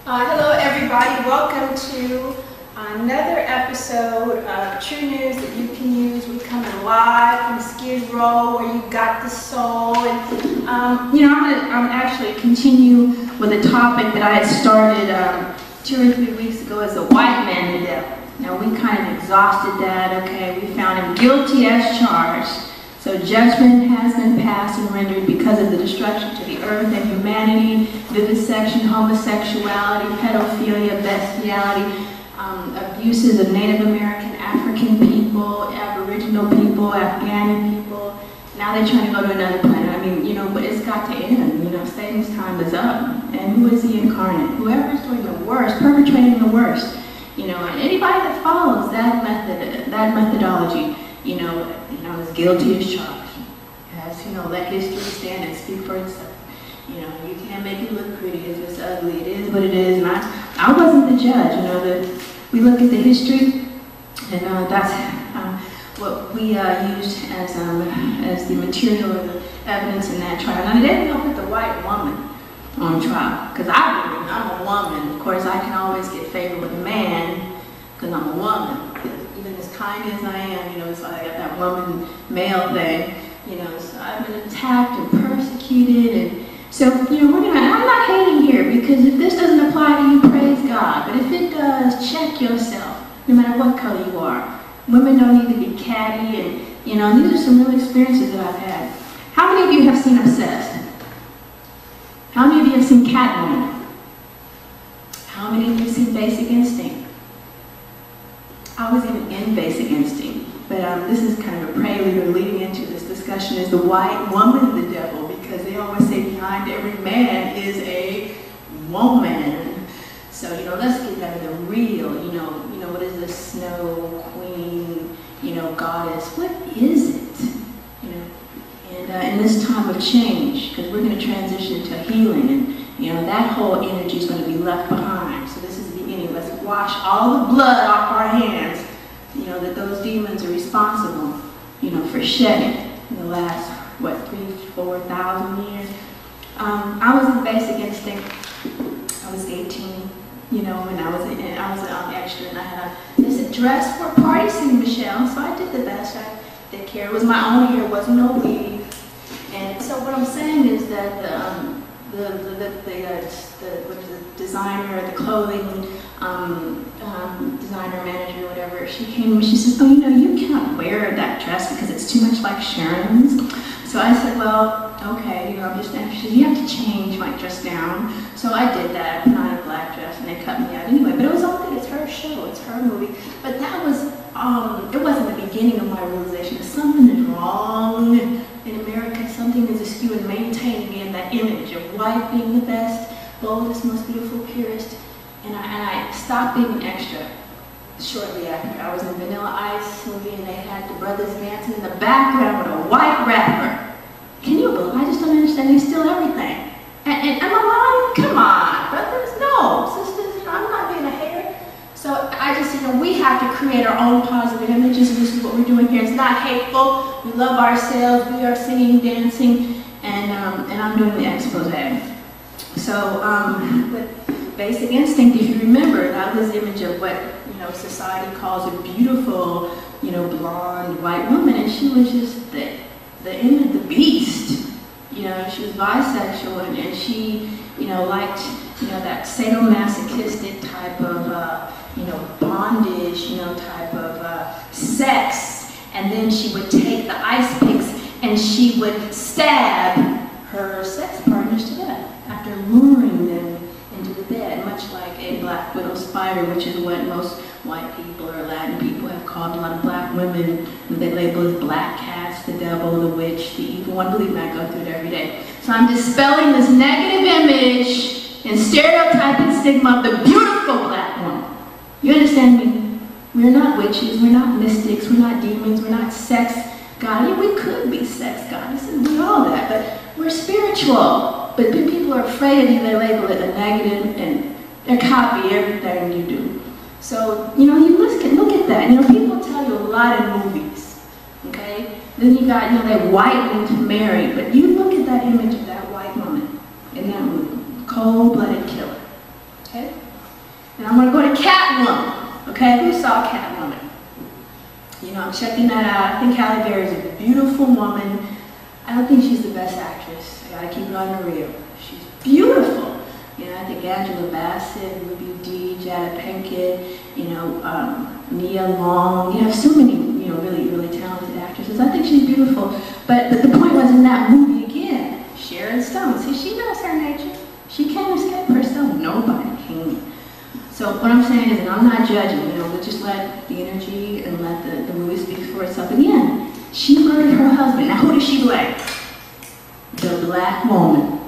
Hello everybody, welcome to another episode of True News that you can use. We're coming live from Skid Row where you got the soul. And I'm actually continue with a topic that I had started 2 or 3 weeks ago as the white man and the devil. Now we kind of exhausted that, okay? We found him guilty as charged. So judgment has been passed and rendered because of the destruction to the earth and humanity, vivisection, homosexuality, pedophilia, bestiality, abuses of Native American, African people, Aboriginal people, Afghani people. Now they're trying to go to another planet. I mean, but it's got to end. Satan's time is up. And who is he incarnate? Whoever's doing the worst, perpetrating the worst, and anybody that follows that methodology, is guilty as charged. Yes, let history stand and speak for itself. You can't make it look pretty if it's ugly. It is what it is. And I wasn't the judge. We look at the history, and that's what we used as the material or the evidence in that trial. Now, they didn't put the white woman on trial, because I'm a woman. Of course, I can always get favor with a man, because I'm a woman. Even as kind as I am, it's like I got that woman male thing, so I've been attacked and persecuted, and so, I'm not hating here, because if this doesn't apply to you, praise God, but if it does, check yourself, no matter what color you are. Women don't need to be catty, and, these are some real experiences that I've had. How many of you have seen Obsessed? How many of you have seen Catwoman? How many of you have seen Basic Instinct? I was even in Basic Instinct, but this is kind of a prelude or leading into this discussion is the white woman the devil, because they always say behind every man is a woman. So, let's get down to the real, what is the snow queen, goddess? What is it? And in this time of change, because we're going to transition to healing, and that whole energy is going to be left behind. So this is the beginning. Let's wash all the blood off our hands, that those demons are responsible, for shedding in the last, 3,000-4,000 years. I was in Basic Instinct. I was 18, and I was an extra, and I had this dress for a party scene, Michelle, so I did the best I did care. It was my own hair, wasn't no weave. And so what I'm saying is that the designer, the clothing designer, manager, whatever, she came and she says, oh, you cannot wear that dress because it's too much like Sharon's. So I said, well, okay, I'm just anxious. You have to change my dress down. So I did that. I put on a black dress and they cut me out anyway. But it was okay. It's her show. It's her movie. But that was, it wasn't the beginning of my realization that something is wrong in America. Something is askew in maintaining in that image of white being the best, boldest, most beautiful, purest. And I stopped being an extra shortly after. I was in Vanilla Ice movie and they had the brothers dancing in the background with a white rapper. Can you believe? I just don't understand. They steal everything. And am I lying? Come on, brothers. No, sisters, I'm not being a hater. So I just, we have to create our own positive images. This is what we're doing here. It's not hateful. We love ourselves. We are singing, dancing, and I'm doing the expose. So with Basic Instinct, if you remember, that was the image of what society calls a beautiful, blonde white woman, and she was just the image, the beast. She was bisexual, and she, liked, that sadomasochistic type of, bondage, type of sex, and then she would take the ice picks and she would stab her sex partners to death after luring them into the bed, much like a black widow spider, which is what most white people or Latin people have called a lot of black women, who they label as black cats, the devil, the witch, the evil one. Believe me, I go through it every day. So I'm dispelling this negative image and stereotype and stigma of the beautiful black woman. You understand me? We're not witches, we're not mystics, we're not demons, we're not sex goddesses. We could be sex goddesses, we all that, but we're spiritual. But people are afraid of you, they label it a negative, and they copy everything you do. So, you look at that. People tell you a lot in movies, okay? Then you got, that white woman to marry, but you look at that image of that white woman in that movie, cold-blooded killer, okay? And I'm going to go to Catwoman. Okay, who saw Catwoman? You know, I'm checking that out. I think Halle Berry is a beautiful woman. I don't think she's the best actress. I gotta keep it on the real. She's beautiful. You know, I think Angela Bassett, Ruby Dee, Jada Pinkett, you know, Nia Long. You have so many, you know, really, really talented actresses. I think she's beautiful. But the point was in that movie again, Sharon Stone. See, she knows her nature. She can't escape herself. Nobody can. So what I'm saying is that I'm not judging. You know, we'll just let the energy and let the movie speak for itself. Again, she murdered her husband. Now who did she blame? The black woman.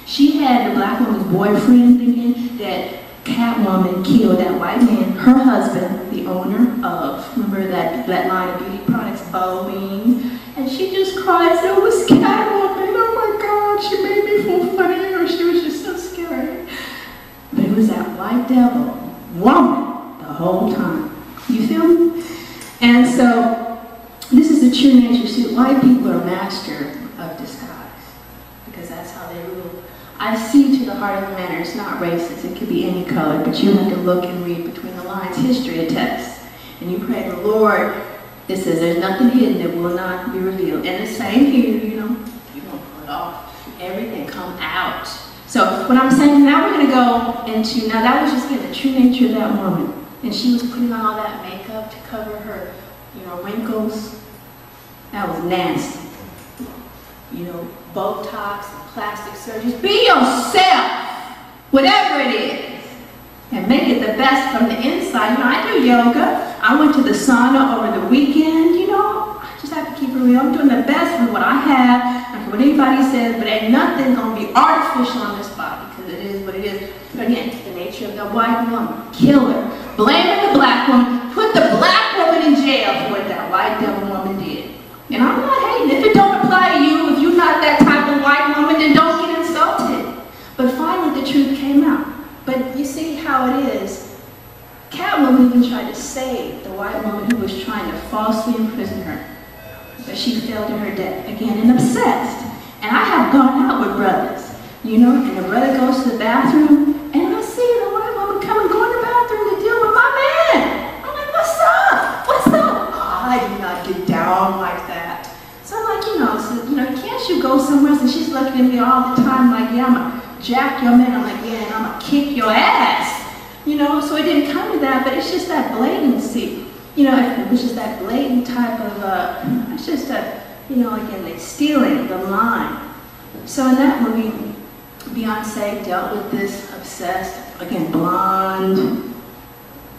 She had the black woman's boyfriend thinking that Catwoman killed that white man, her husband, the owner of, remember that line of beauty products, Boeing? And she just cried, so it was Catwoman. Oh my God, she made me feel funny, or she was just so scary. But it was that white devil woman the whole time. You feel me? And so, this is the true nature. See, white people are master of disguise, because that's how they rule. I see to the heart of the matter. It's not racist. It could be any color, but you have to look and read between the lines. History attests. And you pray to the Lord. It says there's nothing hidden that will not be revealed. And the same here, you know, you don't pull it off. Everything come out. So what I'm saying, now we're going to go into, now that was just the true nature of that woman. And she was putting on all that makeup to cover her, you know, wrinkles. That was nasty. You know, Botox and plastic surgeries. Be yourself, whatever it is, and make it the best from the inside. You know, I do yoga. I went to the sauna over the weekend. You know, I just have to keep it real. I'm doing the best with what I have, and for what anybody says, but ain't nothing gonna be artificial on this body, because it is what it is. But again, the nature of the white woman, killer, blaming the black woman, put the black woman in jail for what that white devil woman did. And I'm not hating. If it don't apply to you, if you're not that type of white woman, then don't get insulted. But finally, the truth came out. But you see how it is. Catwoman even tried to save the white woman who was trying to falsely imprison her. But she fell to her death again and obsessed. And I have gone out with brothers, you know, and the brother goes to the bathroom, and I see the white woman come and go in the bathroom to deal with my man. I'm like, what's up? What's up? Oh, I do not get down like that. So I'm like, can't you go somewhere else? And she's looking at me all the time like, yeah, I'm gonna jack your man. I'm like, yeah, and I'm gonna kick your ass. You know, so it didn't come to that, but it's just that blatancy. You know, it was just that blatant type of, it's just a, you know, again, they stealing the line. So in that movie, Beyonce dealt with this obsessed, again, blonde,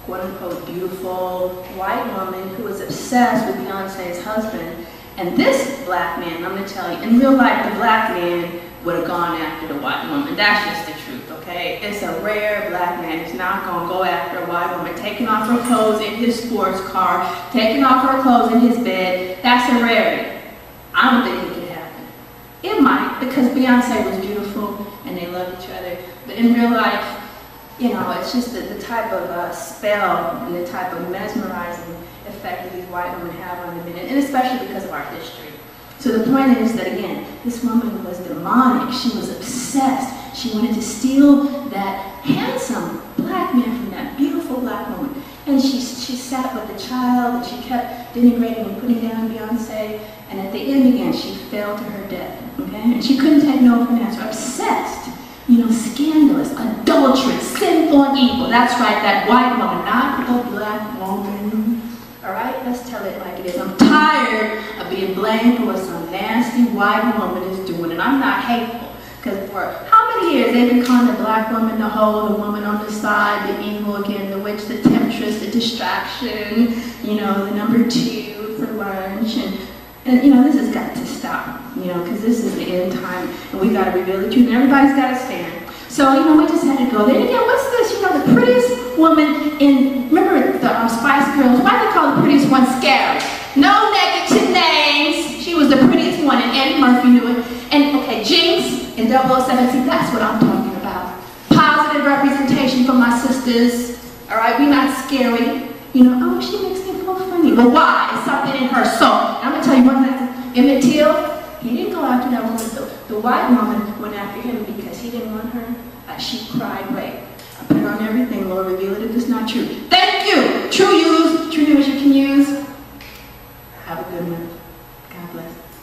quote-unquote beautiful white woman who was obsessed with Beyonce's husband. And this black man, I'm going to tell you, in real life, the black man would have gone after the white woman. That's just the truth, okay? It's a rare black man who's not going to go after a white woman, taking off her clothes in his sports car, taking off her clothes in his bed. That's a rarity. I don't think it could happen. It might, because Beyonce was beautiful and they loved each other. But in real life, you know, it's just the type of spell and the type of mesmerizing effect that these white women have on the men, and especially because of our history. So the point is that, again, this woman was demonic. She was obsessed. She wanted to steal that handsome black man from that beautiful black woman. And she sat with the child, and she kept denigrating and putting down Beyonce. And at the end, again, she fell to her death. Okay? And she couldn't take no for an answer. Obsessed. You know, scandalous, adulterous, sinful and evil. That's right, that white woman, not the black woman. All right, let's tell it like it is. I'm tired of being blamed for what some nasty white woman is doing, and I'm not hateful. Because for how many years they've been calling the black woman the hoe, the woman on the side, the evil again, the witch, the temptress, the distraction, you know, the number 2 for lunch, and you know, this has got to stop, you know, because this is the end time, and we got to reveal the truth, and everybody's got to stand. So, you know, we just had to go there. And again, what's this? You know, the prettiest woman in, remember the Spice Girls? Why do they call the prettiest one Scary? No negative names. She was the prettiest one, and Eddie Murphy knew it. And, okay, Jinx in 007, that's what I'm talking about. Positive representation for my sisters. All right, we're not scary. You know, oh, she makes me feel funny. But why? It's something in her soul. And I'm going to tell you one thing. Emmett Till, he didn't go after that woman. The white woman went after him because he didn't want her. She cried, wait, I put her on everything, Lord, reveal it be true. Thank you. True news you can use. Have a good one. God bless.